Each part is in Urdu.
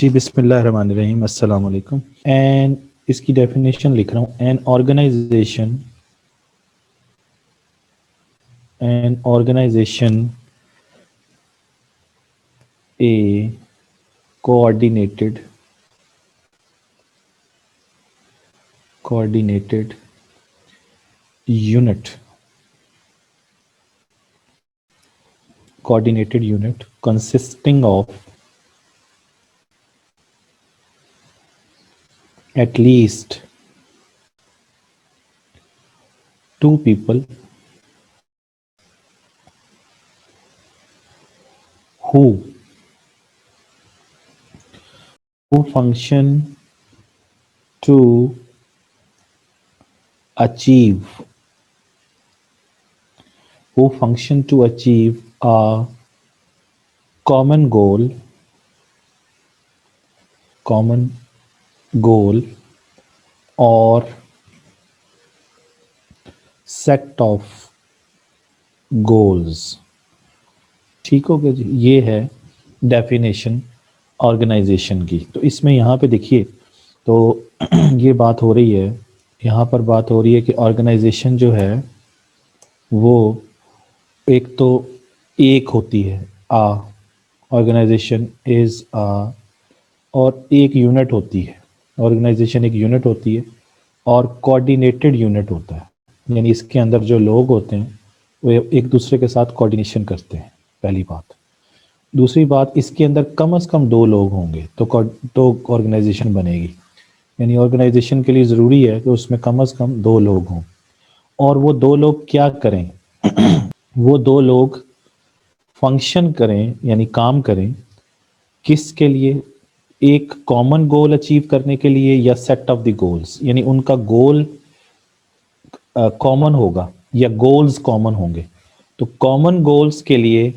جی بسم اللہ الرحمن الرحیم، السلام علیکم. اینڈ اس کی ڈیفینیشن لکھ رہا ہوں. N organization a coordinated unit consisting of at least two people who function to achieve a common goal or set of goals. ٹھیک ہو گیا جی. یہ ہے ڈیفینیشن آرگنائزیشن کی. تو اس میں یہاں پہ دیکھیے تو یہ بات ہو رہی ہے، یہاں پر بات ہو رہی ہے کہ آرگنائزیشن جو ہے وہ ایک تو ایک ہوتی ہے، آرگنائزیشن از اور ایک یونٹ ہوتی ہے. آرگنائزیشن ایک یونٹ ہوتی ہے اور کوآرڈینیٹڈ یونٹ ہوتا ہے، یعنی اس کے اندر جو لوگ ہوتے ہیں وہ ایک دوسرے کے ساتھ کوآرڈینیشن کرتے ہیں. پہلی بات. دوسری بات، اس کے اندر کم از کم 2 لوگ ہوں گے تو آرگنائزیشن بنے گی. یعنی آرگنائزیشن کے لیے ضروری ہے کہ اس میں کم از کم 2 لوگ ہوں. اور وہ 2 لوگ کیا کریں؟ وہ 2 لوگ فنکشن کریں، یعنی کام کریں. کس کے لیے؟ ایک کامن گول اچیو کرنے کے لیے یا سیٹ آف دی گولز، یعنی ان کا گول کامن ہوگا یا گولز کامن ہوں گے. تو کامن گولز کے لیے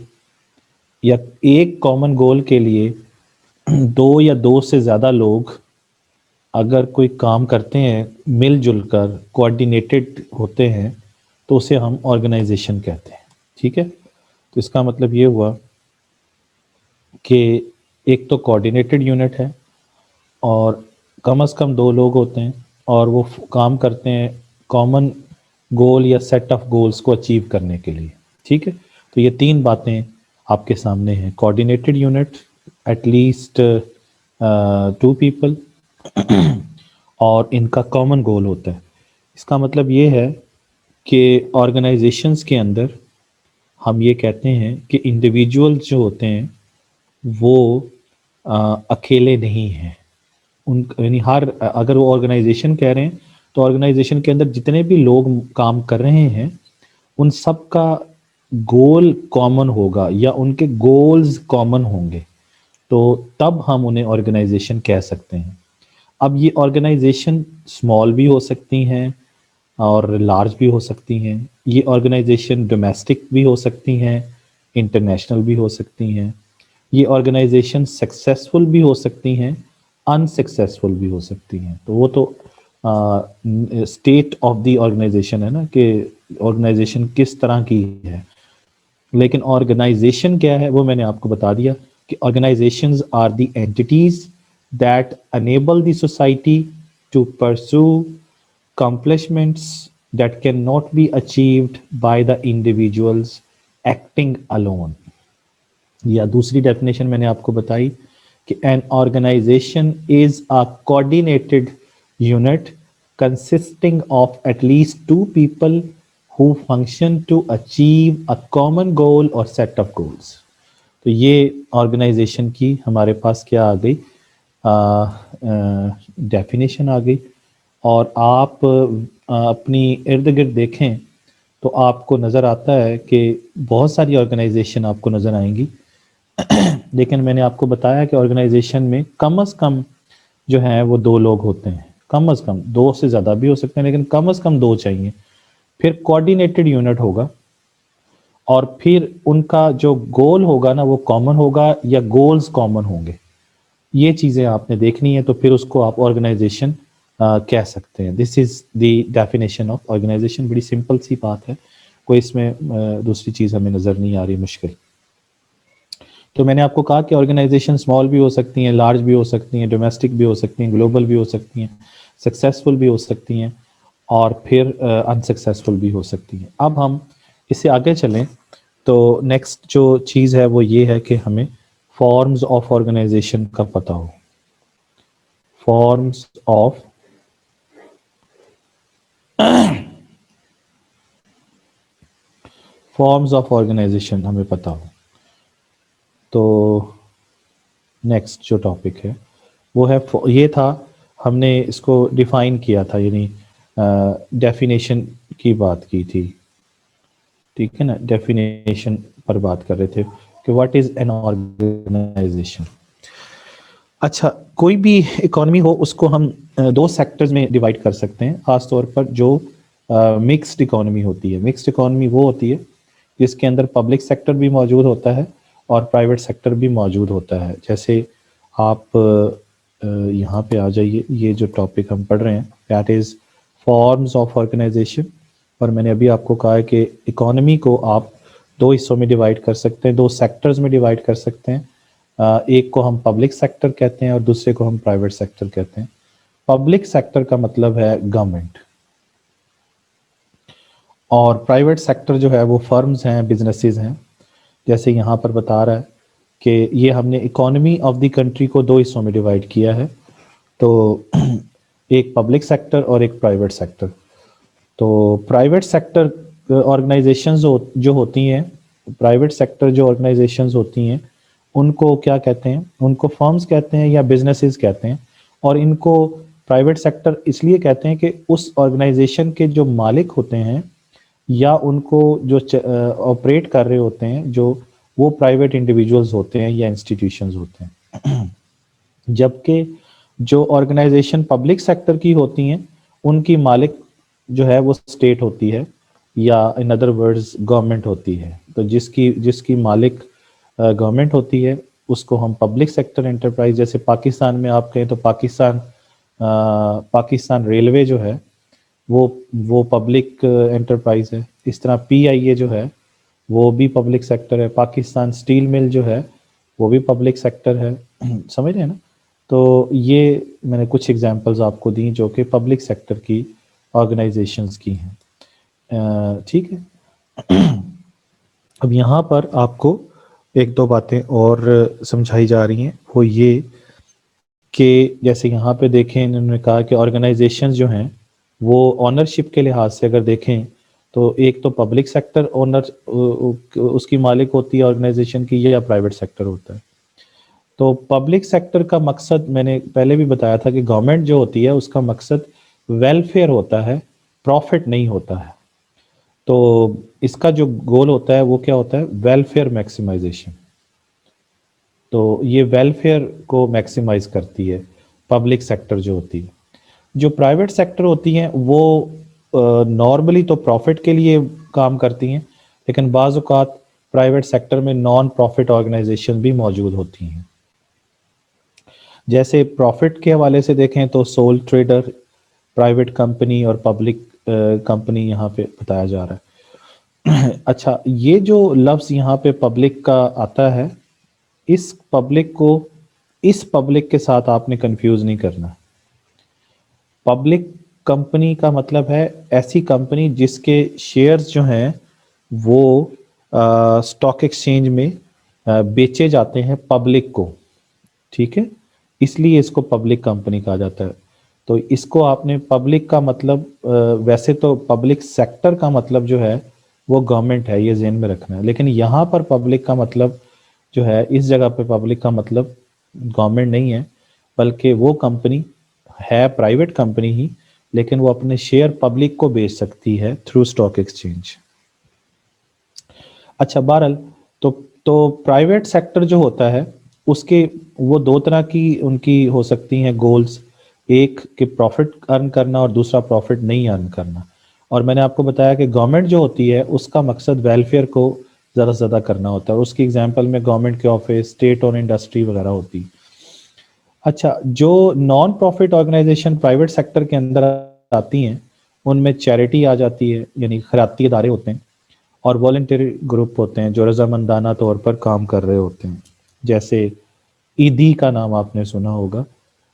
یا ایک کامن گول کے لیے 2 یا 2 سے زیادہ لوگ اگر کوئی کام کرتے ہیں مل جل کر، کوآرڈینیٹڈ ہوتے ہیں، تو اسے ہم آرگنائزیشن کہتے ہیں. ٹھیک ہے. تو اس کا مطلب یہ ہوا کہ ایک تو کوآرڈینیٹڈ یونٹ ہے اور کم از کم 2 لوگ ہوتے ہیں اور وہ کام کرتے ہیں کامن گول یا سیٹ آف گولز کو اچیو کرنے کے لیے. ٹھیک ہے. تو یہ 3 باتیں آپ کے سامنے ہیں. Coordinated unit, at least 2 people, اور ان کا کامن گول ہوتا ہے. اس کا مطلب یہ ہے کہ آرگنائزیشنز کے اندر ہم یہ کہتے ہیں کہ انڈیویجولز جو ہوتے ہیں وہ اکیلے نہیں ہیں. یعنی اگر وہ آرگنائزیشن کہہ رہے ہیں تو آرگنائزیشن کے اندر جتنے بھی لوگ کام کر رہے ہیں ان سب کا گول کامن ہوگا یا ان کے گولز کامن ہوں گے، تو تب ہم انہیں آرگنائزیشن کہہ سکتے ہیں. اب یہ آرگنائزیشن اسمال بھی ہو سکتی ہیں اور لارج بھی ہو سکتی ہیں. یہ آرگنائزیشن ڈومیسٹک بھی ہو سکتی ہیں، انٹرنیشنل بھی ہو سکتی ہیں. یہ آرگنائزیشن سکسیسفل بھی ہو سکتی ہیں، انسکسیسفل بھی ہو سکتی ہیں. تو وہ تو اسٹیٹ آف دی آرگنائزیشن ہے نا، کہ آرگنائزیشن کس طرح کی ہے. لیکن آرگنائزیشن کیا ہے وہ میں نے آپ کو بتا دیا کہ organisations are the entities that enable the society to pursue accomplishments that cannot be achieved by the individuals acting alone. یا دوسری ڈیفینیشن میں نے آپ کو بتائی کہ an organization is a coordinated unit consisting of at least 2 people who function to achieve a common goal or set of goals. تو یہ آرگنائزیشن کی ہمارے پاس کیا آ گئی؟ ڈیفینیشن آ گئی. اور آپ اپنی ارد گرد دیکھیں تو آپ کو نظر آتا ہے کہ بہت ساری آرگنائزیشن آپ کو نظر آئیں گی، لیکن میں نے آپ کو بتایا کہ آرگنائزیشن میں کم از کم جو ہیں وہ 2 لوگ ہوتے ہیں. کم از کم 2 سے زیادہ بھی ہو سکتے ہیں لیکن کم از کم 2 چاہیے. پھر کوآرڈینیٹڈ یونٹ ہوگا اور پھر ان کا جو گول ہوگا نا وہ کامن ہوگا یا گولز کامن ہوں گے. یہ چیزیں آپ نے دیکھنی ہے تو پھر اس کو آپ آرگنائزیشن کہہ سکتے ہیں. دس از دی ڈیفینیشن آف آرگنائزیشن. بڑی سمپل سی بات ہے، کوئی اس میں دوسری چیز ہمیں نظر نہیں آ رہی مشکل. تو میں نے آپ کو کہا کہ آرگنائزیشن اسمال بھی ہو سکتی ہیں، لارج بھی ہو سکتی ہیں، ڈومیسٹک بھی ہو سکتی ہیں، گلوبل بھی ہو سکتی ہیں، سکسیزفل بھی ہو سکتی ہیں، اور پھر انسکسیزفل بھی ہو سکتی ہیں۔ اب ہم اس سے آگے چلیں تو نیکسٹ جو چیز ہے وہ یہ ہے کہ ہمیں فارمز آف آرگنائزیشن کا پتہ ہو۔ فارمز آف آرگنائزیشن ہمیں پتہ ہو۔ تو نیکسٹ جو ٹاپک ہے وہ ہے، یہ تھا ہم نے اس کو ڈیفائن کیا تھا، یعنی ڈیفینیشن کی بات کی تھی، ٹھیک ہے نا، ڈیفینیشن پر بات کر رہے تھے کہ واٹ از این آرگنائزیشن۔ اچھا، کوئی بھی اکانومی ہو اس کو ہم دو سیکٹرز میں ڈیوائڈ کر سکتے ہیں، خاص طور پر جو مکسڈ اکانومی ہوتی ہے۔ مکسڈ اکانومی وہ ہوتی ہے جس کے اندر پبلک سیکٹر بھی موجود ہوتا ہے اور پرائیویٹ سیکٹر بھی موجود ہوتا ہے۔ جیسے آپ یہاں پہ آ جائیے، یہ جو ٹاپک ہم پڑھ رہے ہیں that is forms of organisation, اور میں نے ابھی آپ کو کہا ہے کہ اکانومی کو آپ دو حصوں میں ڈیوائڈ کر سکتے ہیں، دو سیکٹرز میں ڈیوائڈ کر سکتے ہیں۔ ایک کو ہم پبلک سیکٹر کہتے ہیں اور دوسرے کو ہم پرائیویٹ سیکٹر کہتے ہیں۔ پبلک سیکٹر کا مطلب ہے گورنمنٹ، اور پرائیویٹ سیکٹر جو ہے وہ فرمز ہیں، بزنسز ہیں۔ جیسے یہاں پر بتا رہا ہے کہ یہ ہم نے اکانومی آف دی کنٹری کو دو حصوں میں ڈیوائڈ کیا ہے، تو ایک پبلک سیکٹر اور ایک پرائیویٹ سیکٹر۔ تو پرائیویٹ سیکٹر آرگنائزیشنز جو ہوتی ہیں، پرائیویٹ سیکٹر جو آرگنائزیشنز ہوتی ہیں ان کو کیا کہتے ہیں؟ ان کو فرمز کہتے ہیں یا بزنسز کہتے ہیں، اور ان کو پرائیویٹ سیکٹر اس لیے کہتے ہیں کہ اس آرگنائزیشن کے جو مالک ہوتے ہیں یا ان کو جو آپریٹ کر رہے ہوتے ہیں، جو وہ پرائیویٹ انڈیویجولز ہوتے ہیں یا انسٹیٹیوشنز ہوتے ہیں۔ جبکہ جو آرگنائزیشن پبلک سیکٹر کی ہوتی ہیں ان کی مالک جو ہے وہ اسٹیٹ ہوتی ہے، یا ان ادر ورڈز گورنمنٹ ہوتی ہے۔ تو جس کی مالک گورنمنٹ ہوتی ہے اس کو ہم پبلک سیکٹر انٹرپرائز، جیسے پاکستان میں آپ کہیں تو پاکستان ریلوے جو ہے وہ پبلک انٹرپرائز ہے۔ اس طرح پی آئی اے جو ہے وہ بھی پبلک سیکٹر ہے، پاکستان سٹیل مل جو ہے وہ بھی پبلک سیکٹر ہے، سمجھ رہے ہیں نا؟ تو یہ میں نے کچھ ایگزامپلز آپ کو دیں جو کہ پبلک سیکٹر کی آرگنائزیشنز کی ہیں، ٹھیک ہے۔ اب یہاں پر آپ کو ایک دو باتیں اور سمجھائی جا رہی ہیں، وہ یہ کہ جیسے یہاں پہ دیکھیں انہوں نے کہا کہ آرگنائزیشنز جو ہیں وہ آنرشپ کے لحاظ سے اگر دیکھیں تو ایک تو پبلک سیکٹر اونر اس کی مالک ہوتی ہے آرگنائزیشن کی، یا پرائیویٹ سیکٹر ہوتا ہے۔ تو پبلک سیکٹر کا مقصد میں نے پہلے بھی بتایا تھا کہ گورنمنٹ جو ہوتی ہے اس کا مقصد ویلفیئر ہوتا ہے، پروفٹ نہیں ہوتا ہے۔ تو اس کا جو گول ہوتا ہے وہ کیا ہوتا ہے؟ Welfare maximisation. تو یہ ویلفیئر کو میکسیمائز کرتی ہے پبلک سیکٹر جو ہوتی ہے۔ جو پرائیویٹ سیکٹر ہوتی ہیں وہ نارملی تو پروفٹ کے لیے کام کرتی ہیں، لیکن بعض اوقات پرائیویٹ سیکٹر میں نان پروفٹ آرگنائزیشن بھی موجود ہوتی ہیں۔ جیسے پروفٹ کے حوالے سے دیکھیں تو سول ٹریڈر، پرائیویٹ کمپنی اور پبلک کمپنی یہاں پہ بتایا جا رہا ہے۔ اچھا، یہ جو لفظ یہاں پہ پبلک کا آتا ہے، اس پبلک کے ساتھ آپ نے کنفیوز نہیں کرنا۔ پبلک کمپنی کا مطلب ہے ایسی کمپنی جس کے شیئرز جو ہیں وہ اسٹاک ایکسچینج میں بیچے جاتے ہیں پبلک کو، ٹھیک ہے، اس لیے اس کو پبلک کمپنی کہا جاتا ہے۔ تو اس کو آپ نے پبلک کا مطلب، ویسے تو پبلک سیکٹر کا مطلب جو ہے وہ گورنمنٹ ہے، یہ ذہن میں رکھنا ہے، لیکن یہاں پر پبلک کا مطلب جو ہے، اس جگہ پہ پبلک کا مطلب گورنمنٹ نہیں ہے، بلکہ وہ کمپنی ہے پرائیویٹ کمپنی ہی، لیکن وہ اپنے شیئر پبلک کو بیچ سکتی ہے تھرو اسٹاک ایکسچینج۔ اچھا، بہرحال تو پرائیویٹ سیکٹر جو ہوتا ہے اس کے وہ دو طرح کی ان کی ہو سکتی ہیں گولز، ایک کہ پروفٹ ارن کرنا اور دوسرا پروفٹ نہیں ارن کرنا۔ اور میں نے آپ کو بتایا کہ گورنمنٹ جو ہوتی ہے اس کا مقصد ویلفیئر کو زیادہ سے زیادہ کرنا ہوتا ہے، اس کی ایگزامپل میں گورنمنٹ کے آفس، اسٹیٹ اور انڈسٹری وغیرہ ہوتی۔ اچھا، جو non profit organisation private sector کے اندر آتی ہیں ان میں چیریٹی آ جاتی ہے، یعنی خیراتی ادارے ہوتے ہیں، اور والنٹری گروپ ہوتے ہیں جو رضامندانہ طور پر کام کر رہے ہوتے ہیں۔ جیسے ایدی کا نام آپ نے سنا ہوگا،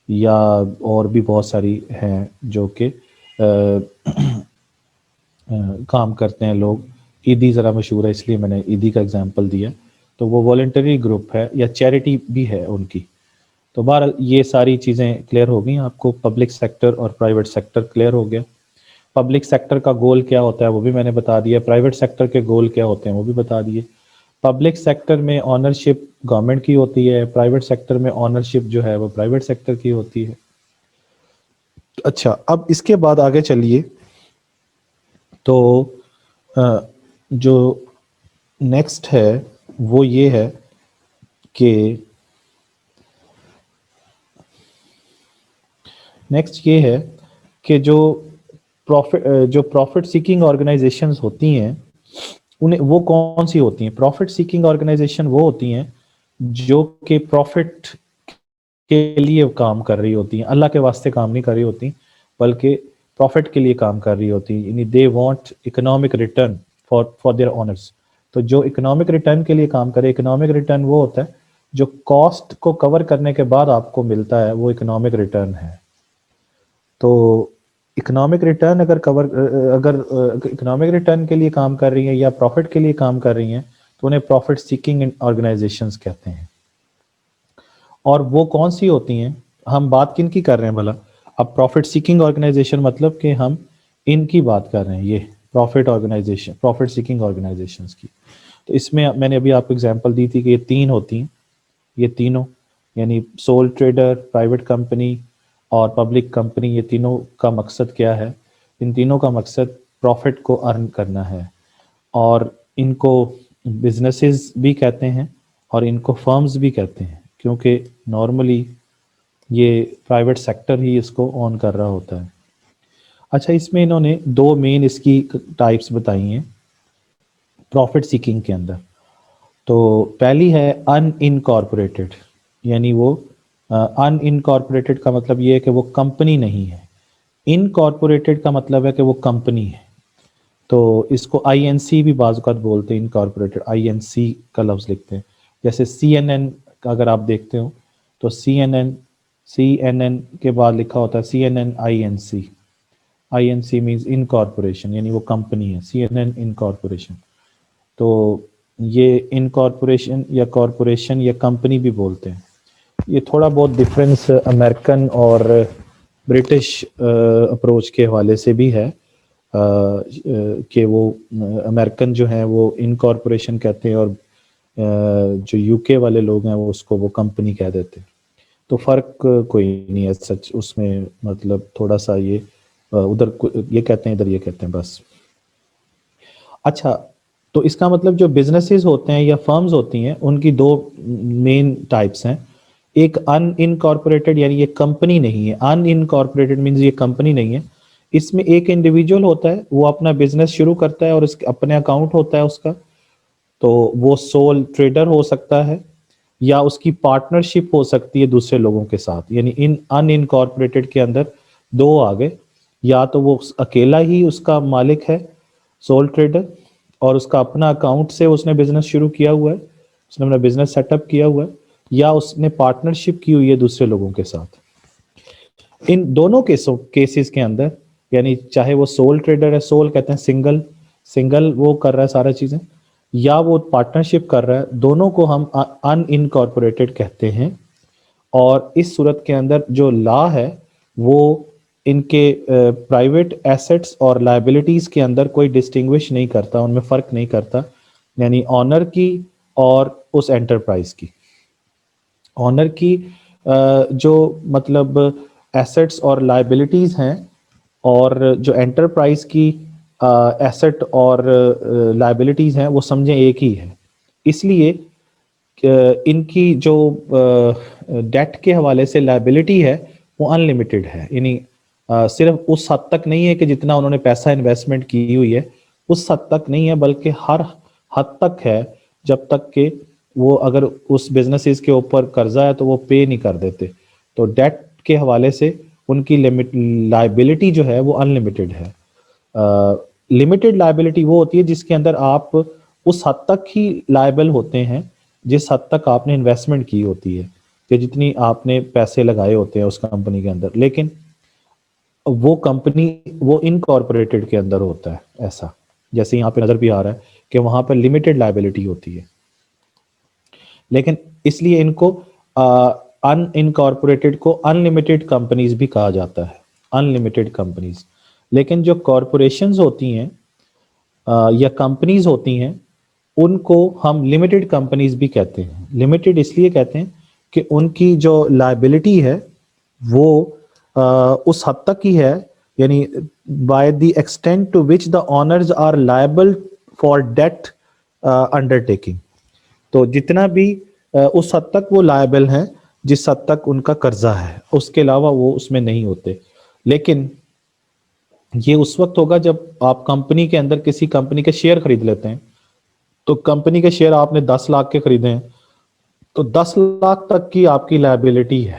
یا اور بھی بہت ساری ہیں جو کہ کام کرتے ہیں لوگ. ایدی ذرا مشہور ہے اس لیے میں نے ایدی کا اگزامپل دیا. تو وہ والنٹری گروپ ہے یا چیریٹی بھی ہے ان کی. تو بہرحال یہ ساری چیزیں کلیئر ہو گئیں آپ کو. پبلک سیکٹر اور پرائیویٹ سیکٹر کلیئر ہو گیا. پبلک سیکٹر کا گول کیا ہوتا ہے وہ بھی میں نے بتا دیا. پرائیویٹ سیکٹر کے گول کیا ہوتے ہیں وہ بھی بتا دیے. پبلک سیکٹر میں آنرشپ گورنمنٹ کی ہوتی ہے، پرائیویٹ سیکٹر میں آنرشپ جو ہے وہ پرائیویٹ سیکٹر کی ہوتی ہے. اچھا، اب اس کے بعد آگے چلیے. تو جو نیکسٹ ہے وہ یہ ہے کہ نیکسٹ یہ ہے کہ جو پروفٹ سیکنگ آرگنائزیشنز ہوتی ہیں انہیں وہ کون سی ہوتی ہیں؟ پروفٹ سیکنگ آرگنائزیشن وہ ہوتی ہیں جو کہ پروفٹ کے لیے کام کر رہی ہوتی ہیں، اللہ کے واسطے کام نہیں کر رہی ہوتی بلکہ پروفٹ کے لیے کام کر رہی ہوتی ہیں. یعنی they want economic return for their owners. تو جو اکنامک ریٹرن کے لیے کام کرے، اکنامک ریٹرن وہ ہوتا ہے جو کاسٹ کو کور کرنے کے بعد آپ کو ملتا ہے، وہ اکنامک ریٹرن ہے. تو اکنامک ریٹرن اگر اکنامک ریٹرن کے لیے کام کر رہی ہیں یا پروفٹ کے لیے کام کر رہی ہیں تو انہیں پروفٹ سیکنگ آرگنائزیشنز کہتے ہیں. اور وہ کون سی ہوتی ہیں؟ ہم بات کن کی کر رہے ہیں بھلا؟ اب پروفٹ سیکنگ آرگنائزیشن مطلب کہ ہم ان کی بات کر رہے ہیں، یہ پروفٹ سیکنگ آرگنائزیشنز کی. تو اس میں نے ابھی آپ کو اگزامپل دی تھی کہ یہ تین ہوتی ہیں. یہ تینوں یعنی سول ٹریڈر، پرائیویٹ کمپنی اور پبلک کمپنی، یہ تینوں کا مقصد کیا ہے؟ ان تینوں کا مقصد پروفٹ کو ارن کرنا ہے. اور ان کو بزنسز بھی کہتے ہیں اور ان کو فرمز بھی کہتے ہیں، کیونکہ نارملی یہ پرائیویٹ سیکٹر ہی اس کو اون کر رہا ہوتا ہے. اچھا، اس میں انہوں نے دو مین اس کی ٹائپس بتائی ہیں پروفٹ سیکنگ کے اندر. تو پہلی ہے ان انکارپوریٹڈ، یعنی وہ ان انکارپوریٹڈ کا مطلب یہ ہے کہ وہ کمپنی نہیں ہے. انکارپوریٹڈ کا مطلب ہے کہ وہ کمپنی ہے. تو اس کو آئی این سی بھی بعض اوقات بولتے ہیں، انکارپوریٹڈ آئی این سی کا لفظ لکھتے ہیں. جیسے سی این این اگر آپ دیکھتے ہو تو سی این این کے بعد لکھا ہوتا ہے سی این این آئی این سی. آئی این سی مینز انکارپوریشن، یعنی وہ کمپنی ہے. سی این این انکارپوریشن. تو یہ انکارپوریشن یا کارپوریشن یا کمپنی بھی بولتے ہیں. یہ تھوڑا بہت ڈفرینس امریکن اور برٹش اپروچ کے حوالے سے بھی ہے کہ وہ امریکن جو ہیں وہ انکارپوریشن کہتے ہیں اور جو یو کے والے لوگ ہیں وہ اس کو وہ کمپنی کہہ دیتے ہیں. تو فرق کوئی نہیں ہے سچ اس میں، مطلب تھوڑا سا یہ ادھر یہ کہتے ہیں ادھر یہ کہتے ہیں بس. اچھا، تو اس کا مطلب جو بزنسز ہوتے ہیں یا فرمز ہوتی ہیں ان کی دو مین ٹائپس ہیں. ایک ان انکارپوریٹڈ، یعنی یہ کمپنی نہیں ہے. ان انکارپوریٹڈ مینز یہ کمپنی نہیں ہے. اس میں ایک انڈیویجول ہوتا ہے، وہ اپنا بزنس شروع کرتا ہے اور اس اپنے اکاؤنٹ ہوتا ہے اس کا. تو وہ سول ٹریڈر ہو سکتا ہے یا اس کی پارٹنرشپ ہو سکتی ہے دوسرے لوگوں کے ساتھ. یعنی ان انکارپوریٹڈ کے اندر دو آگے، یا تو وہ اکیلا ہی اس کا مالک ہے سول ٹریڈر اور اس کا اپنا اکاؤنٹ سے اس نے بزنس شروع کیا ہوا ہے، اس نے اپنا بزنس سیٹ اپ کیا ہوا ہے، یا اس نے پارٹنرشپ کی ہوئی ہے دوسرے لوگوں کے ساتھ. ان دونوں کیسز کے اندر، یعنی چاہے وہ سول ٹریڈر ہے، سول کہتے ہیں سنگل وہ کر رہا ہے سارا چیزیں، یا وہ پارٹنرشپ کر رہا ہے، دونوں کو ہم ان انکارپوریٹڈ کہتے ہیں. اور اس صورت کے اندر جو لا ہے وہ ان کے پرائیویٹ ایسٹس اور لائبلٹیز کے اندر کوئی ڈسٹنگوش نہیں کرتا، ان میں فرق نہیں کرتا. یعنی آنر کی اور اس انٹرپرائز کی، آنر کی جو مطلب ایسٹس اور لائبلٹیز ہیں، اور جو انٹرپرائز کی ایسٹ اور لائبلٹیز ہیں وہ سمجھیں ایک ہی ہے. اس لیے ان کی جو ڈیٹ کے حوالے سے لائبلٹی ہے وہ ان لمیٹڈ ہے. یعنی صرف اس حد تک نہیں ہے کہ جتنا انہوں نے پیسہ انویسٹمنٹ کی ہوئی ہے اس حد تک نہیں ہے، بلکہ ہر حد تک ہے جب تک کہ وہ اگر اس بزنسز کے اوپر قرضہ ہے تو وہ پے نہیں کر دیتے. تو ڈیٹ کے حوالے سے ان کی لائبلٹی جو ہے وہ ان لمیٹڈ ہے. لمیٹڈ لائبلٹی وہ ہوتی ہے جس کے اندر آپ اس حد تک ہی لائبل ہوتے ہیں جس حد تک آپ نے انویسٹمنٹ کی ہوتی ہے کہ جتنی آپ نے پیسے لگائے ہوتے ہیں اس کمپنی کے اندر، لیکن وہ کمپنی وہ انکارپوریٹڈ کے اندر ہوتا ہے ایسا، جیسے یہاں پہ نظر بھی آ رہا ہے کہ وہاں پہ لمیٹڈ لائبلٹی ہوتی ہے، لیکن اس لیے ان کو ان انکارپوریٹڈ کو ان لمیٹڈ کمپنیز بھی کہا جاتا ہے، ان لمیٹڈ کمپنیز۔ لیکن جو کارپوریشنز ہوتی ہیں یا کمپنیز ہوتی ہیں ان کو ہم لمیٹڈ کمپنیز بھی کہتے ہیں۔ لمیٹڈ اس لیے کہتے ہیں کہ ان کی جو لائبلٹی ہے وہ اس حد تک ہی ہے، یعنی by the extent to which the owners are liable for that undertaking, تو جتنا بھی اس حد تک وہ لائبل ہیں جس حد تک ان کا قرضہ ہے، اس کے علاوہ وہ اس میں نہیں ہوتے۔ لیکن یہ اس وقت ہوگا جب آپ کمپنی کے اندر کسی کمپنی کے شیئر خرید لیتے ہیں، تو کمپنی کے شیئر آپ نے 10 لاکھ کے خریدے ہیں تو 10 لاکھ تک کی آپ کی لائبلٹی ہے۔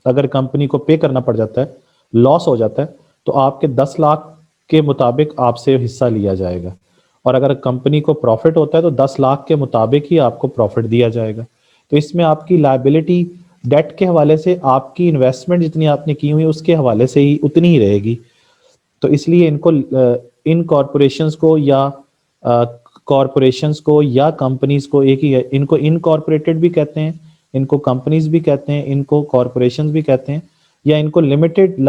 اگر کمپنی کو پے کرنا پڑ جاتا ہے، لاس ہو جاتا ہے، تو آپ کے 10 لاکھ کے مطابق آپ سے حصہ لیا جائے گا، اور اگر کمپنی کو پروفٹ ہوتا ہے تو 10 لاکھ کے مطابق ہی آپ کو پروفٹ دیا جائے گا۔ تو اس میں آپ کی لائبلٹی ڈیٹ کے حوالے سے آپ کی انویسٹمنٹ جتنی آپ نے کی ہوئی اس کے حوالے سے ہی اتنی ہی رہے گی۔ تو اس لیے ان کو ان کارپوریشنز کو یا کارپوریشنز کو یا کمپنیز کو ایک ہی ہے، ان کو انکارپوریٹڈ بھی کہتے ہیں، ان کو کمپنیز بھی کہتے ہیں، ان کو کارپوریشنز بھی کہتے ہیں، یا ان کو لمیٹڈ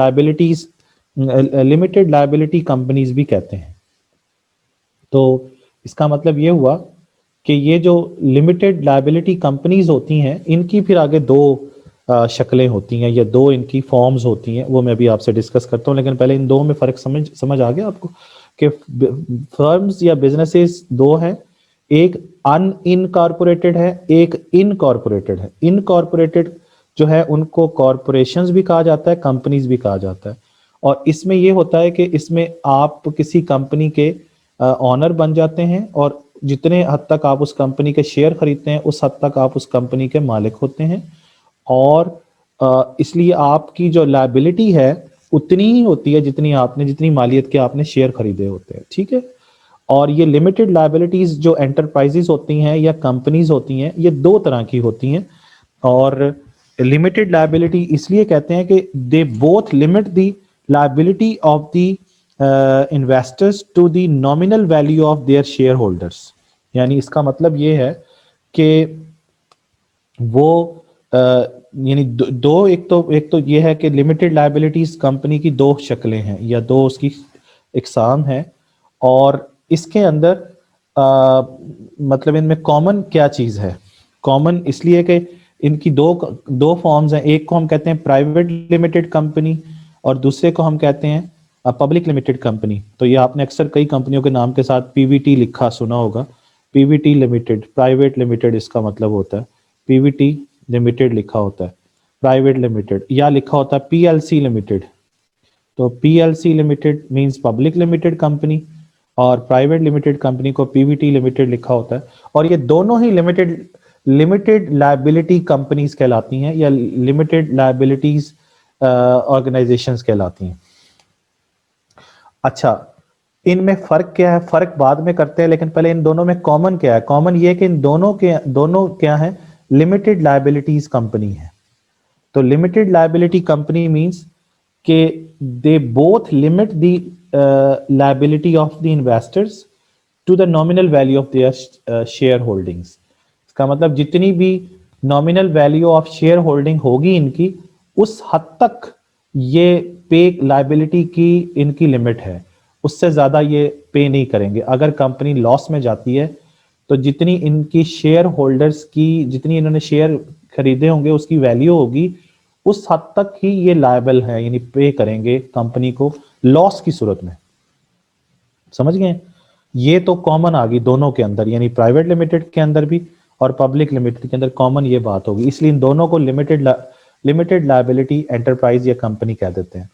لائبلٹی کمپنیز بھی کہتے ہیں۔ تو اس کا مطلب یہ ہوا کہ یہ جو لمیٹڈ لائبلٹی کمپنیز ہوتی ہیں ان کی پھر آگے دو شکلیں ہوتی ہیں یا دو ان کی فارمز ہوتی ہیں، وہ میں بھی آپ سے ڈسکس کرتا ہوں، لیکن پہلے ان دو میں فرق سمجھ آ گیا آپ کو کہ فرمز یا بزنسز دو ہیں، ایک ان انکارپوریٹڈ ہے، ایک انکارپوریٹڈ ہے۔ انکارپوریٹڈ جو ہے ان کو کارپوریشنز بھی کہا جاتا ہے، کمپنیز بھی کہا جاتا ہے، اور اس میں یہ ہوتا ہے کہ اس میں آپ کسی کمپنی کے آنر بن جاتے ہیں، اور جتنے حد تک آپ اس کمپنی کے شیئر خریدتے ہیں اس حد تک آپ اس کمپنی کے مالک ہوتے ہیں، اور اس لیے آپ کی جو لائبلٹی ہے اتنی ہی ہوتی ہے جتنی مالیت کے آپ نے شیئر خریدے ہوتے ہیں، ٹھیک ہے۔ اور یہ لمیٹڈ لائبلٹیز جو انٹرپرائزز ہوتی ہیں یا کمپنیز ہوتی ہیں یہ دو طرح کی ہوتی ہیں، اور لمیٹڈ لائبلٹی اس لیے کہتے ہیں کہ they both limit the liability of the investors to the nominal value of their shareholders، یعنی اس کا مطلب یہ ہے کہ وہ یعنی ایک تو یہ ہے کہ لمیٹڈ لائبلٹیز کمپنی کی دو شکلیں ہیں یا دو اس کی اقسام ہیں، اور اس کے اندر مطلب ان میں کامن کیا چیز ہے؟ کامن اس لیے کہ ان کی دو فارمز ہیں، ایک کو ہم کہتے ہیں پرائیویٹ لمیٹڈ کمپنی اور دوسرے کو ہم کہتے ہیں پبلک لمیٹڈ کمپنی۔ تو یہ آپ نے اکثر کئی کمپنیوں کے نام کے ساتھ پی وی ٹی لکھا سنا ہوگا، P V T limited, private limited اس کا مطلب ہوتا ہے، پی وی ٹی لمیٹڈ لکھا ہوتا ہے، پرائیویٹ لمیٹڈ، یا لکھا ہوتا ہے پی ایل سی لمیٹڈ۔ تو P L C limited means public limited company, اور پرائیویٹ لمیٹڈ کمپنی کو پی وی ٹی لمیٹڈ لکھا ہوتا ہے، اور یہ دونوں ہی لمیٹڈ لائبلٹی کمپنیز کہلاتی ہیں یا لمیٹڈ لائبلٹیز آرگنائزیشنز کہلاتی ہیں۔ اچھا، ان میں فرق کیا ہے؟ فرق بعد میں کرتے ہیں، لیکن پہلے ان دونوں میں کامن کیا ہے؟ کامن یہ کہ ان دونوں کیا ہیں؟ لمیٹڈ لائبلٹیز کمپنی ہے۔ تو لمیٹڈ لائبلٹی کمپنی مینس کہ they both limit the liability of the investors to the nominal value of their shareholdings. اس کا مطلب جتنی بھی nominal value of shareholding ہوگی ان کی، اس حد تک یہ پے لائبلٹی کی ان کی لمٹ ہے، اس سے زیادہ یہ پے نہیں کریں گے۔ اگر کمپنی لاس میں جاتی ہے تو جتنی ان کی شیئر ہولڈرز کی جتنی انہوں نے شیئر خریدے ہوں گے اس کی ویلیو ہوگی، اس حد تک ہی یہ لائبل ہے، یعنی پے کریں گے کمپنی کو لاس کی صورت میں۔ سمجھ گئے؟ یہ تو کامن آ گئی دونوں کے اندر، یعنی پرائیویٹ لمیٹڈ کے اندر بھی اور پبلک لمیٹڈ کے اندر کامن یہ بات ہوگی، اس لیے ان دونوں کو لمیٹڈ لائبلٹی انٹرپرائز یا کمپنی کہہ دیتے ہیں۔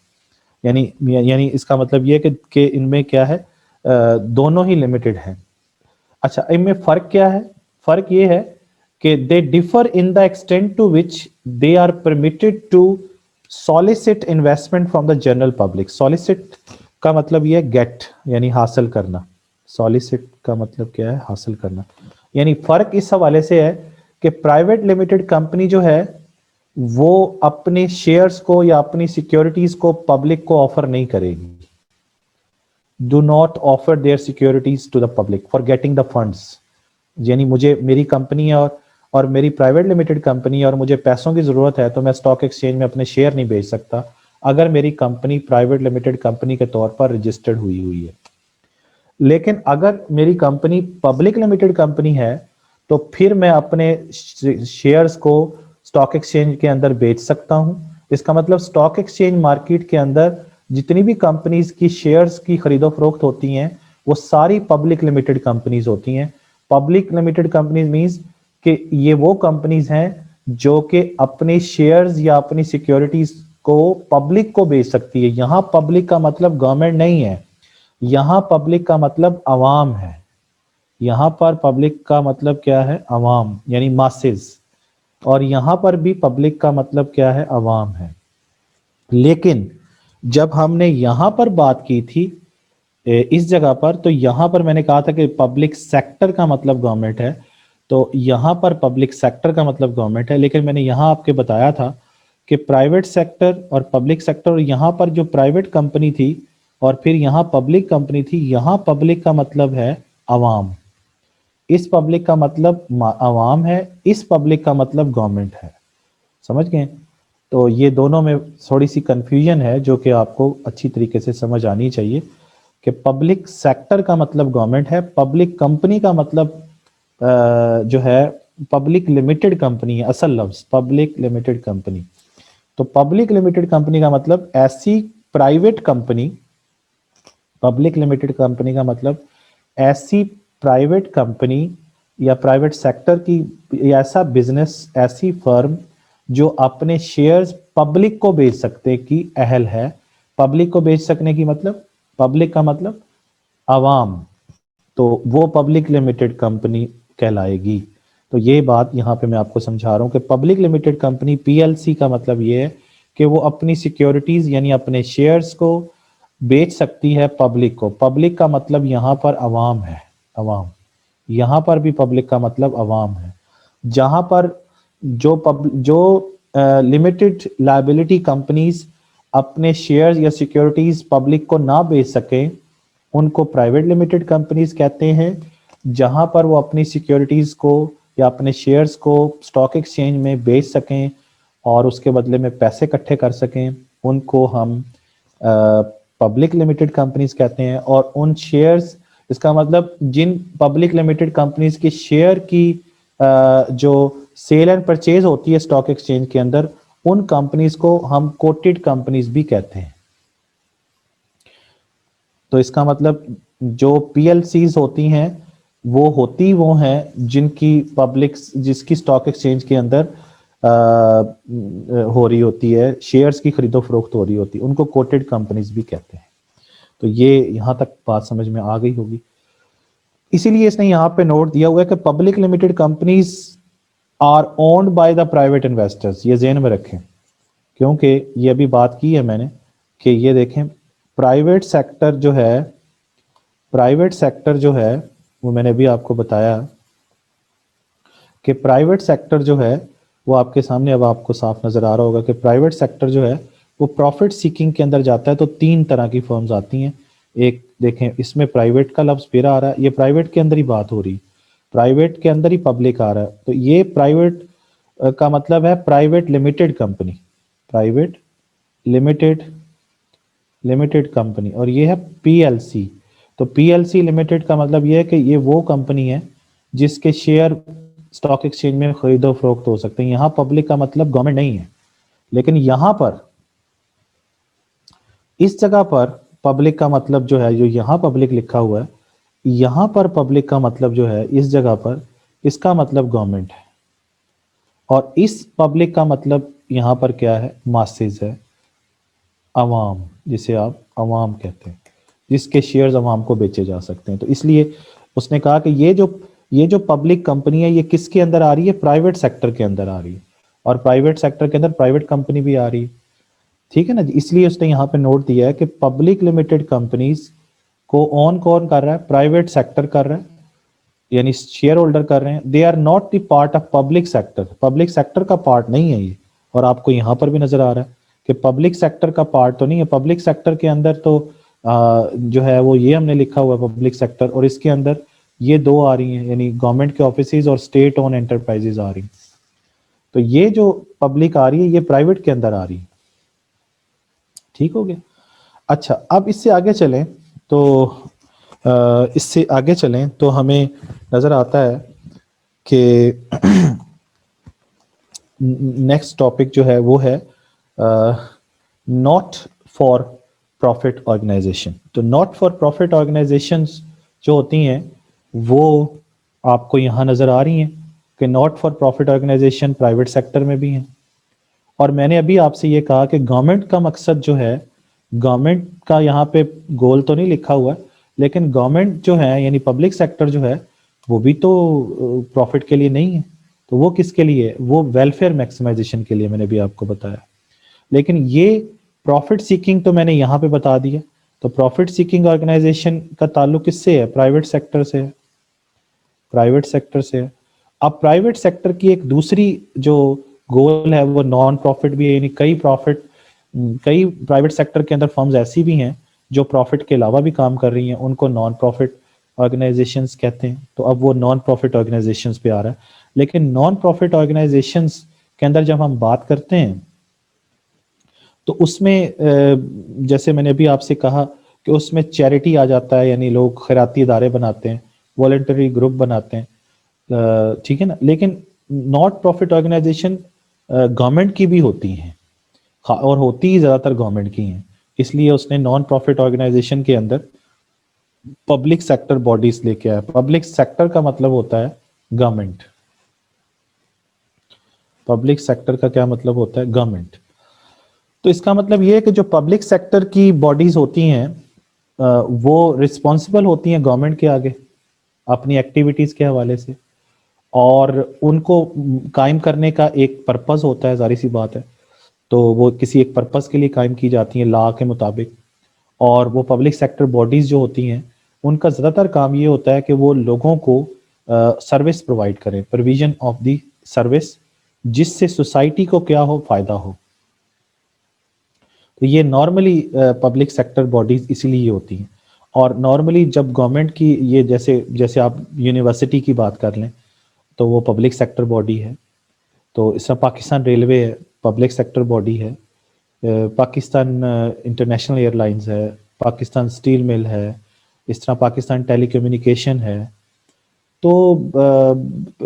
یعنی اس کا مطلب یہ کہ ان میں کیا ہے؟ دونوں ہی لمیٹڈ ہیں۔ اچھا، ان میں فرق کیا ہے؟ فرق یہ ہے کہ they differ in the extent to which they are permitted to solicit investment from the general public. Solicit کا مطلب یہ ہے گیٹ، یعنی حاصل کرنا۔ سالیسٹ کا مطلب کیا ہے؟ حاصل کرنا۔ یعنی فرق اس حوالے سے ہے کہ پرائیویٹ لمیٹڈ کمپنی جو ہے وہ اپنے شیئرز کو یا اپنی سیکیورٹیز کو پبلک کو آفر نہیں کرے گی. Do not offer their securities to the public for getting the funds. یعنی مجھے میری کمپنی ہے اور میری پرائیویٹ لمیٹڈ کمپنی ہے اور مجھے پیسوں کی ضرورت ہے تو میں اسٹاک ایکسچینج میں اپنے شیئر نہیں بیچ سکتا اگر میری کمپنی پرائیویٹ لمیٹڈ کمپنی کے طور پر رجسٹرڈ ہوئی ہے. لیکن اگر میری کمپنی پبلک لمیٹڈ کمپنی ہے تو پھر میں اپنے شیئرز کو اسٹاک ایکسچینج کے اندر بیچ سکتا ہوں. اس کا مطلب اسٹاک ایکسچینج مارکیٹ کے اندر جتنی بھی کمپنیز کی شیئرز کی خرید و فروخت ہوتی ہیں وہ ساری پبلک لمیٹڈ کمپنیز ہوتی ہیں. پبلک لمیٹڈ کمپنیز مینز کہ یہ وہ کمپنیز ہیں جو کہ اپنے شیئرز یا اپنی سیکیورٹیز کو پبلک کو بیچ سکتی ہے. یہاں پبلک کا مطلب گورنمنٹ نہیں ہے, یہاں پبلک کا مطلب عوام ہے. یہاں پر پبلک کا مطلب کیا ہے؟ عوام, یعنی ماسز. اور یہاں پر بھی پبلک کا مطلب کیا ہے؟ عوام ہے. لیکن جب ہم نے یہاں پر بات کی تھی اس جگہ پر, تو یہاں پر میں نے کہا تھا کہ پبلک سیکٹر کا مطلب گورنمنٹ ہے, تو یہاں پر پبلک سیکٹر کا مطلب گورنمنٹ ہے. لیکن میں نے یہاں آپ کے بتایا تھا کہ پرائیویٹ سیکٹر اور پبلک سیکٹر, اور یہاں پر جو پرائیویٹ کمپنی تھی اور پھر یہاں پبلک کمپنی تھی, یہاں پبلک کا مطلب ہے عوام, اس پبلک کا مطلب عوام ہے, اس پبلک کا مطلب گورنمنٹ ہے. سمجھ گئے؟ تو یہ دونوں میں تھوڑی سی کنفیوژن ہے جو کہ آپ کو اچھی طریقے سے سمجھ آنی چاہیے کہ پبلک سیکٹر کا مطلب گورنمنٹ ہے, پبلک کمپنی کا مطلب جو ہے پبلک لمیٹڈ کمپنی ہے. اصل لفظ پبلک لمیٹڈ کمپنی. تو پبلک لمیٹڈ کمپنی کا مطلب ایسی private company, public limited company کا مطلب ایسی پرائیویٹ کمپنی یا پرائیویٹ سیکٹر کی ایسا بزنس, ایسی فرم جو اپنے شیئرز پبلک کو بیچ سکتے کی اہل ہے. پبلک کو بیچ سکنے کی مطلب, پبلک کا مطلب عوام, تو وہ پبلک لمیٹڈ کمپنی کہلائے گی. تو یہ بات یہاں پہ میں آپ کو سمجھا رہا ہوں کہ پبلک لمیٹڈ کمپنی PLC کا مطلب یہ ہے کہ وہ اپنی سیکیورٹیز یعنی اپنے شیئرز کو بیچ سکتی ہے پبلک کو. پبلک کا مطلب یہاں پر عوام ہے, عوام. یہاں پر بھی پبلک کا مطلب عوام ہے. جہاں پر جو لمیٹڈ لائبلٹی کمپنیز اپنے شیئرز یا سیکیورٹیز پبلک کو نہ بیچ سکیں ان کو پرائیویٹ لمیٹڈ کمپنیز کہتے ہیں. جہاں پر وہ اپنی سیکیورٹیز کو یا اپنے شیئرز کو اسٹاک ایکسچینج میں بیچ سکیں اور اس کے بدلے میں پیسے اکٹھے کر سکیں ان کو ہم پبلک لمیٹڈ کمپنیز کہتے ہیں. اور ان شیئرز, اس کا مطلب جن پبلک لمیٹڈ کمپنیز کے شیئر کی جو سیل اینڈ پرچیز ہوتی ہے اسٹاک ایکسچینج کے اندر, ان کمپنیز کو ہم کوٹڈ کمپنیز بھی کہتے ہیں. تو اس کا مطلب جو PLCs ہوتی ہیں وہ ہیں جن کی پبلک, جس کی اسٹاک ایکسچینج کے اندر ہو رہی ہوتی ہے, شیئرز کی خرید و فروخت ہو رہی ہوتی ہے, ان کو کوٹڈ کمپنیز بھی کہتے ہیں. تو یہ یہاں تک بات سمجھ میں آ گئی ہوگی. اسی لیے اس نے یہاں پہ نوٹ دیا ہوا ہے کہ public limited companies are owned by the private investors. یہ ذہن میں رکھیں کیونکہ یہ ابھی بات کی ہے میں نے کہ یہ دیکھیں پرائیویٹ سیکٹر جو ہے وہ میں نے بھی آپ کو بتایا کہ پرائیویٹ سیکٹر جو ہے وہ آپ کے سامنے اب آپ کو صاف نظر آ رہا ہوگا کہ پرائیویٹ سیکٹر جو ہے وہ پروفٹ سیکنگ کے اندر جاتا ہے. تو 3 طرح کی فرمز آتی ہیں. ایک دیکھیں اس میں پرائیویٹ کا لفظ پھر آ رہا ہے, یہ پرائیویٹ کے اندر ہی بات ہو رہی, پرائیویٹ کے اندر ہی پبلک آ رہا ہے. تو یہ پرائیویٹ کا مطلب ہے private limited company, private limited company, اور یہ ہے PLC. تو PLC لمیٹڈ کا مطلب یہ ہے کہ یہ وہ کمپنی ہے جس کے شیئر اسٹاک ایکسچینج میں خرید و فروخت ہو سکتے ہیں. یہاں پبلک کا مطلب گورنمنٹ نہیں ہے, لیکن یہاں پر اس جگہ پر پبلک کا مطلب جو ہے, جو یہاں پبلک لکھا ہوا ہے, یہاں پر پبلک کا مطلب جو ہے اس جگہ پر اس کا مطلب گورنمنٹ ہے. اور اس پبلک کا مطلب یہاں پر کیا ہے؟ ماسز ہے, عوام, جسے آپ عوام کہتے ہیں, جس کے شیئرز عوام کو بیچے جا سکتے ہیں. تو اس لیے اس نے کہا کہ یہ جو پبلک کمپنی ہے یہ کس کے اندر آ رہی ہے؟ پرائیویٹ سیکٹر کے اندر آ رہی ہے, اور پرائیویٹ سیکٹر کے اندر پرائیویٹ کمپنی بھی آ رہی ہے. ٹھیک ہے نا جی. اس لیے اس نے یہاں پہ نوٹ دیا ہے کہ پبلک لمیٹڈ کمپنیز کو کون کر رہا ہے؟ پرائیویٹ سیکٹر کر رہا ہے. یعنی شیئر ہولڈر کر رہے ہیں, they are not the part of public sector, public sector کا پارٹ نہیں ہے یہ. اور آپ کو یہاں پر بھی نظر آ رہا ہے کہ پبلک سیکٹر کا پارٹ تو نہیں ہے. پبلک سیکٹر کے اندر تو جو ہے وہ یہ ہم نے لکھا ہوا ہے پبلک سیکٹر, اور اس کے اندر یہ دو آ رہی ہیں, یعنی گورنمنٹ کے آفیسز اور اسٹیٹ اون انٹرپرائزز آ رہی ہیں. تو یہ جو پبلک آ رہی ہے یہ پرائیویٹ کے اندر آ رہی ہے. ٹھیک ہو گیا. اچھا, اب اس سے آگے چلیں تو ہمیں نظر آتا ہے کہ نیکسٹ ٹاپک جو ہے وہ ہے ناٹ فار پروفٹ آرگنائزیشن. تو ناٹ فار پروفٹ آرگنائزیشنز جو ہوتی ہیں وہ آپ کو یہاں نظر آ رہی ہیں کہ not for profit organisation private sector میں بھی ہیں. اور میں نے ابھی آپ سے یہ کہا کہ گورنمنٹ کا مقصد جو ہے, گورنمنٹ کا یہاں پہ گول تو نہیں لکھا ہوا, لیکن گورنمنٹ جو ہے یعنی پبلک سیکٹر جو ہے وہ بھی تو پروفٹ کے لیے نہیں ہے. تو وہ کس کے لیے, وہ ویلفیئر میکسیمائزیشن کے لیے, میں نے بھی آپ کو بتایا. لیکن یہ پروفٹ سیکنگ تو میں نے یہاں پہ بتا دیا. تو پروفٹ سیکنگ آرگنائزیشن کا تعلق کس سے ہے, پرائیویٹ سیکٹر سے ہے, پرائیویٹ سیکٹر سے. اب پرائیویٹ سیکٹر کی ایک دوسری جو گول ہے وہ نان پروفٹ بھی ہے, یعنی کئی پرائیویٹ سیکٹر کے اندر فرمز ایسی بھی ہیں جو پروفٹ کے علاوہ بھی کام کر رہی ہیں, ان کو نان پروفٹ آرگنائزیشنز کہتے ہیں. تو اب وہ نان پروفٹ آرگنائزیشنز پہ آ رہا ہے. لیکن نان پروفٹ آرگنائزیشنز کے اندر جب ہم بات کرتے ہیں تو اس میں جیسے میں نے ابھی آپ سے کہا کہ اس میں چیریٹی آ جاتا ہے, یعنی لوگ خیراتی ادارے بناتے ہیں, والنٹری گروپ بناتے ہیں, ٹھیک ہے نا. لیکن ناٹ پروفٹ آرگنائزیشن گورنمنٹ کی بھی ہوتی ہیں, اور ہوتی ہی زیادہ تر گورنمنٹ کی ہیں. اس لیے اس نے نان پروفٹ آرگنائزیشن کے اندر پبلک سیکٹر باڈیز لے کے آیا. پبلک سیکٹر کا مطلب ہوتا ہے گورنمنٹ. پبلک سیکٹر کا کیا مطلب ہوتا ہے, گورنمنٹ. تو اس کا مطلب یہ ہے کہ جو پبلک سیکٹر کی باڈیز ہوتی ہیں وہ رسپانسبل ہوتی ہیں گورنمنٹ کے آگے اپنی ایکٹیویٹیز کے حوالے سے, اور ان کو قائم کرنے کا ایک پرپز ہوتا ہے, ظاہر سی بات ہے. تو وہ کسی ایک پرپز کے لیے قائم کی جاتی ہیں لا کے مطابق. اور وہ پبلک سیکٹر باڈیز جو ہوتی ہیں ان کا زیادہ تر کام یہ ہوتا ہے کہ وہ لوگوں کو سروس پرووائڈ کریں, پروویژن آف دی سروس, جس سے سوسائٹی کو کیا ہو, فائدہ ہو. تو یہ نارملی پبلک سیکٹر باڈیز اسی لیے ہوتی ہیں. اور نارملی جب گورنمنٹ کی یہ جیسے آپ یونیورسٹی کی بات کر لیں تو وہ پبلک سیکٹر باڈی ہے. تو اس طرح پاکستان ریلوے ہے, پبلک سیکٹر باڈی ہے. پاکستان انٹرنیشنل ایئر لائنز ہے, پاکستان اسٹیل مل ہے, اس طرح پاکستان ٹیلی کمیونیکیشن ہے. تو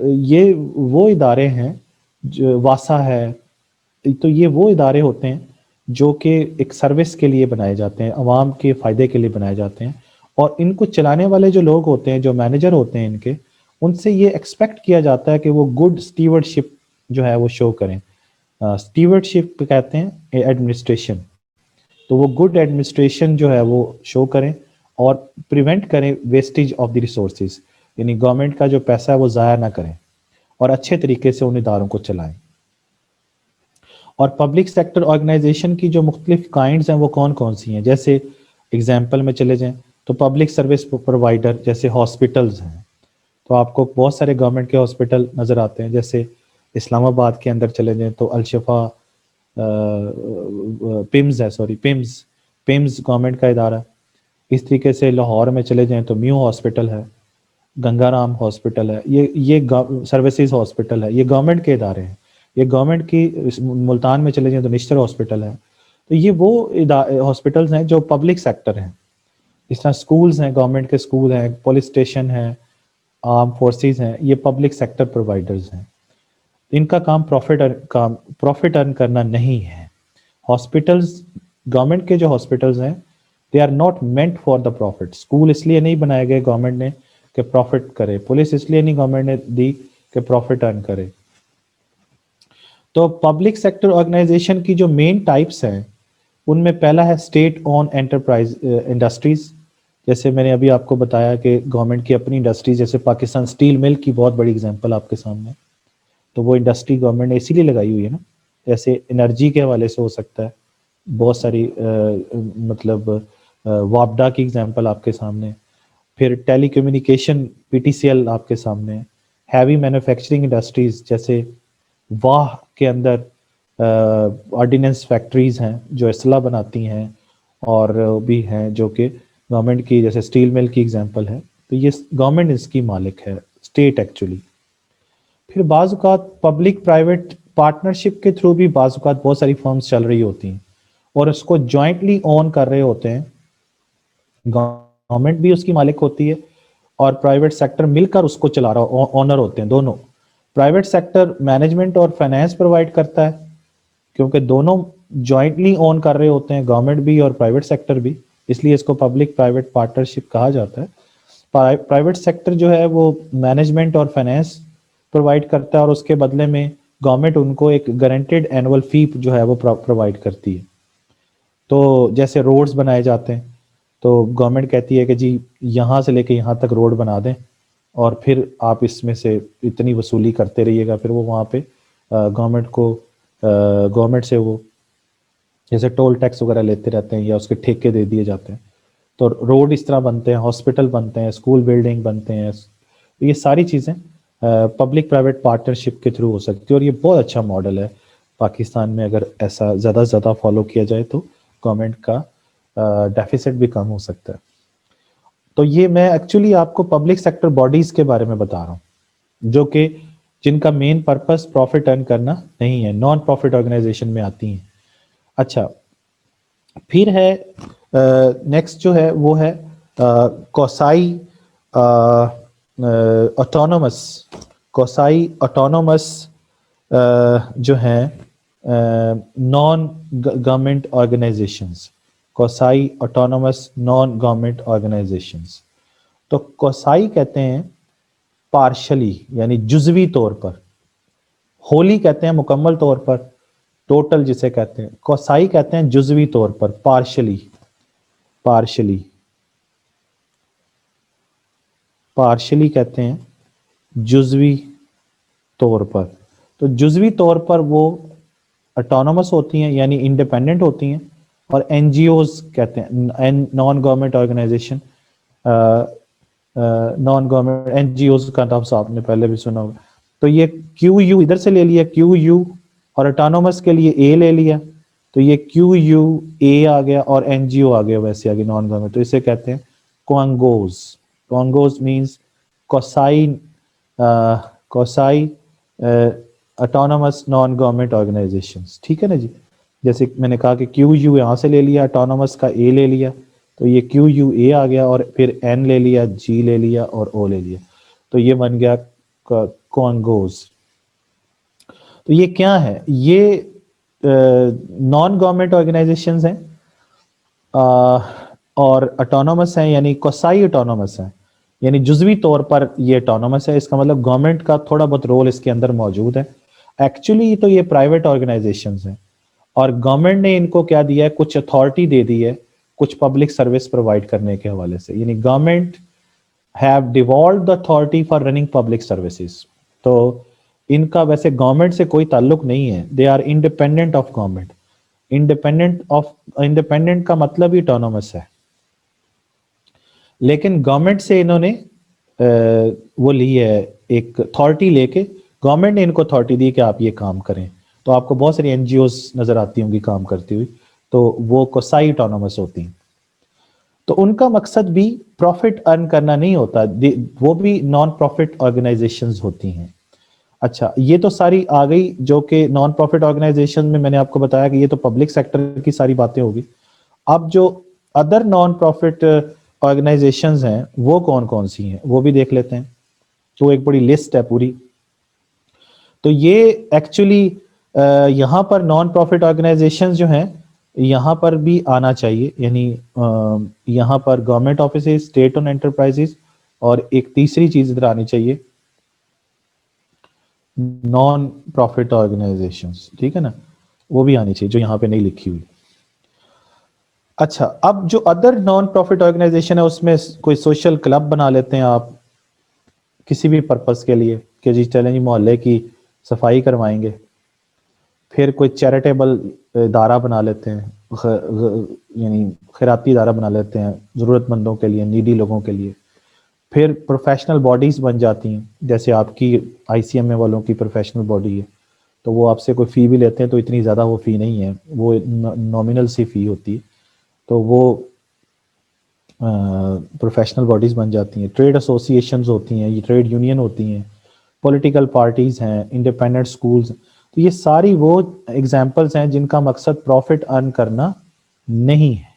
یہ وہ ادارے ہیں, واسا ہے. تو یہ وہ ادارے ہوتے ہیں جو کہ ایک سروس کے لیے بنائے جاتے ہیں, عوام کے فائدے کے لیے بنائے جاتے ہیں. اور ان کو چلانے والے جو لوگ ہوتے ہیں, جو مینیجر ہوتے ہیں ان سے یہ ایکسپیکٹ کیا جاتا ہے کہ وہ گڈ اسٹیورڈشپ جو ہے وہ شو کریں. اسٹیورڈشپ کہتے ہیں ایڈمنسٹریشن. تو وہ گڈ ایڈمنسٹریشن جو ہے وہ شو کریں اور پریونٹ کریں ویسٹیج آف دی ریسورسز, یعنی گورنمنٹ کا جو پیسہ ہے وہ ضائع نہ کریں اور اچھے طریقے سے ان اداروں کو چلائیں. اور پبلک سیکٹر آرگنائزیشن کی جو مختلف کائنڈز ہیں وہ کون کون سی ہیں, جیسے اگزامپل میں چلے جائیں تو پبلک سروس پرووائڈر جیسے ہاسپٹلز ہیں. تو آپ کو بہت سارے گورنمنٹ کے ہاسپٹل نظر آتے ہیں, جیسے اسلام آباد کے اندر چلے جائیں تو الشفا پمز گورنمنٹ کا ادارہ. اس طریقے سے لاہور میں چلے جائیں تو میو ہاسپٹل ہے, گنگا رام ہاسپٹل ہے, یہ سروسز ہاسپٹل ہے, یہ گورنمنٹ کے ادارے ہیں. یہ گورنمنٹ کی, ملتان میں چلے جائیں تو نشتر ہاسپٹل ہے. تو یہ وہ ہاسپٹلز ہیں جو پبلک سیکٹر ہیں. اس طرح سکولز ہیں, گورنمنٹ کے سکول ہیں, پولیس اسٹیشن ہیں, آرم فورسز ہیں, یہ پبلک سیکٹر پرووائڈرز ہیں. ان کا کام پروفٹ ارن کرنا نہیں ہے. ہاسپٹلز, گورنمنٹ کے جو ہاسپٹلز ہیں they are not meant for the profit. School اس لیے نہیں بنائے گئے گورنمنٹ نے کہ پروفٹ کرے, پولیس اس لیے نہیں گورنمنٹ نے دی کہ پروفٹ ارن کرے. تو پبلک سیکٹر آرگنائزیشن کی جو مین ٹائپس ہیں ان میں پہلا ہے اسٹیٹ اون انٹرپرائز انڈسٹریز. جیسے میں نے ابھی آپ کو بتایا کہ گورنمنٹ کی اپنی انڈسٹریز, جیسے پاکستان اسٹیل مل کی بہت بڑی اگزامپل آپ کے سامنے. تو وہ انڈسٹری گورنمنٹ نے اسی لیے لگائی ہوئی ہے نا. جیسے انرجی کے حوالے سے ہو سکتا ہے, بہت ساری مطلب وابڈا کی اگزامپل آپ کے سامنے, پھر telecommunication P T C L آپ کے سامنے ہے. ہیوی مینوفیکچرنگ انڈسٹریز جیسے واہ کے اندر آرڈیننس فیکٹریز ہیں جو اسلحہ بناتی ہیں اور بھی ہیں جو کہ گورنمنٹ کی, جیسے اسٹیل مل کی ایگزامپل ہے, تو یہ گورنمنٹ اس کی مالک ہے, اسٹیٹ ایکچولی. پھر بعض اوقات پبلک پرائیویٹ پارٹنرشپ کے تھرو بھی بعض اوقات بہت ساری فرمز چل رہی ہوتی ہیں اور اس کو جوائنٹلی اون کر رہے ہوتے ہیں. گورنمنٹ بھی اس کی مالک ہوتی ہے اور پرائیویٹ سیکٹر مل کر اس کو چلا رہا, اونر ہوتے ہیں دونوں. پرائیویٹ سیکٹر مینجمنٹ اور فائنینس پرووائڈ کرتا ہے کیونکہ دونوں جوائنٹلی اون کر رہے ہوتے ہیں, گورنمنٹ بھی اور پرائیویٹ سیکٹر بھی, اس لیے اس کو پبلک پرائیویٹ پارٹنرشپ کہا جاتا ہے. پرائیویٹ سیکٹر جو ہے وہ مینجمنٹ اور فائنینس پرووائڈ کرتا ہے اور اس کے بدلے میں گورنمنٹ ان کو ایک گارنٹیڈ اینول فی جو ہے وہ پرووائڈ کرتی ہے. تو جیسے روڈز بنائے جاتے ہیں تو گورنمنٹ کہتی ہے کہ جی یہاں سے لے کے یہاں تک روڈ بنا دیں اور پھر آپ اس میں سے اتنی وصولی کرتے رہیے گا. پھر وہ وہاں پہ گورنمنٹ سے وہ جیسے ٹول ٹیکس وغیرہ لیتے رہتے ہیں یا اس کے ٹھیکے دے دیے جاتے ہیں. تو روڈ اس طرح بنتے ہیں, ہاسپٹل بنتے ہیں, اسکول بلڈنگ بنتے ہیں. یہ ساری چیزیں پبلک پرائیویٹ پارٹنرشپ کے تھرو ہو سکتی ہے اور یہ بہت اچھا ماڈل ہے پاکستان میں. اگر ایسا زیادہ سے زیادہ فالو کیا جائے تو گورنمنٹ کا ڈیفیسٹ بھی کم ہو سکتا ہے. تو یہ میں ایکچولی آپ کو پبلک سیکٹر باڈیز کے بارے میں بتا رہا ہوں جو کہ جن کا مین پرپس پروفٹ ارن کرنا نہیں ہے, نان پروفٹ آرگنائزیشن میں آتی ہیں. اچھا, پھر ہے نیکسٹ جو ہے وہ ہے کوسائی آٹونومس. کوسائی آٹونومس جو ہیں non government organisations, quasi autonomous non government organisations. تو کوسائی کہتے ہیں پارشلی یعنی جزوی طور پر, ہولی کہتے ہیں مکمل طور پر, ٹوٹل جسے کہتے ہیں. کوسائی کہتے ہیں جزوی طور پر, پارشلی. پارشلی کہتے ہیں جزوی طور پر. تو جزوی طور پر وہ اٹونومس ہوتی ہیں یعنی انڈیپینڈنٹ ہوتی ہیں, اور این جی اوز کہتے ہیں non government organisation. Non government N G Os کا نام آپ نے پہلے بھی سنا ہوگا. تو یہ کیو یو ادھر سے لے لیا, کیو یو, اور اٹونومس کے لیے اے لے لیا, تو یہ کیو یو اے آ گیا اور این جی او آ گیا ویسے آگے نان گورنمنٹ. تو اسے کہتے ہیں quangos. Quangos means quasi autonomous non government organisations. ٹھیک ہے نا جی, جیسے میں نے کہا کہ کیو یو یہاں سے لے لیا, اٹونومس کا اے لے لیا, تو یہ کیو یو اے آ گیا, اور پھر این لے لیا, جی لے لیا اور او لے لیا, تو یہ بن گیا کوانگوز. تو یہ کیا ہے؟ یہ نان گورنمنٹ آرگنائزیشنز ہیں اور اٹونومس ہیں, یعنی کوسائی اٹونومس ہیں یعنی جزوی طور پر یہ اٹونومس ہے. اس کا مطلب گورنمنٹ کا تھوڑا بہت رول اس کے اندر موجود ہے. ایکچولی تو یہ پرائیویٹ آرگنائزیشنز ہیں اور گورنمنٹ نے ان کو کیا دیا ہے, کچھ اتھارٹی دے دی ہے کچھ پبلک سروس پرووائڈ کرنے کے حوالے سے. یعنی government have devolved the authority for running public services. تو ان کا ویسے گورنمنٹ سے کوئی تعلق نہیں ہے, they are independent of government. Independent کا مطلب ہی اٹونومس ہے, لیکن گورنمنٹ سے انہوں نے وہ لی ہے ایک اتھارٹی لے کے, گورنمنٹ نے ان کو اتھارٹی دی کہ آپ یہ کام کریں. تو آپ کو بہت ساری این جی اوز نظر آتی ہوں گی کام کرتی ہوئی, تو وہ کوسائی اٹونومس ہوتی ہیں. تو ان کا مقصد بھی پروفٹ ارن کرنا نہیں ہوتا, وہ بھی نان پروفٹ آرگنائزیشنز ہوتی ہیں. اچھا, یہ تو ساری آ گئی جو کہ نان پروفٹ آرگنائزیشن میں نے آپ کو بتایا کہ یہ تو پبلک سیکٹر کی ساری باتیں ہوگی. اب جو ادر نان پروفٹ آرگنائزیشنز ہیں وہ کون کون سی ہیں وہ بھی دیکھ لیتے ہیں. تو ایک بڑی لسٹ ہے پوری. تو یہ ایکچولی یہاں پر نان پروفٹ آرگنائزیشنز جو ہیں یہاں پر بھی آنا چاہیے, یعنی یہاں پر government offices, state owned enterprises, اور ایک تیسری چیز ادھر آنی چاہیے نان پروفٹ آرگنائزیشنز. ٹھیک ہے نا, وہ بھی آنی چاہیے جو یہاں پہ نہیں لکھی ہوئی. اچھا, اب جو ادر نان پروفٹ آرگنائزیشن ہے اس میں کوئی سوشل کلب بنا لیتے ہیں آپ کسی بھی پرپس کے لیے کہ جی چلیں جی محلے کی صفائی کروائیں گے. پھر کوئی چیریٹیبل ادارہ بنا لیتے ہیں, یعنی خیراتی ادارہ بنا لیتے ہیں ضرورت مندوں کے لیے, نیڈی لوگوں کے لیے. پھر پروفیشنل باڈیز بن جاتی ہیں، جیسے آپ کی آئی سی ایم اے والوں کی پروفیشنل باڈی ہے، تو وہ آپ سے کوئی فی بھی لیتے ہیں تو اتنی زیادہ وہ فی نہیں ہے، وہ نامنل سی فی ہوتی ہے، تو وہ پروفیشنل باڈیز بن جاتی ہیں۔ ٹریڈ ایسوسیشنز ہوتی ہیں، یہ ٹریڈ یونین ہوتی ہیں، پولیٹیکل پارٹیز ہیں، انڈیپینڈنٹ سکولز، تو یہ ساری وہ ایگزامپلس ہیں جن کا مقصد پروفٹ ارن کرنا نہیں ہے۔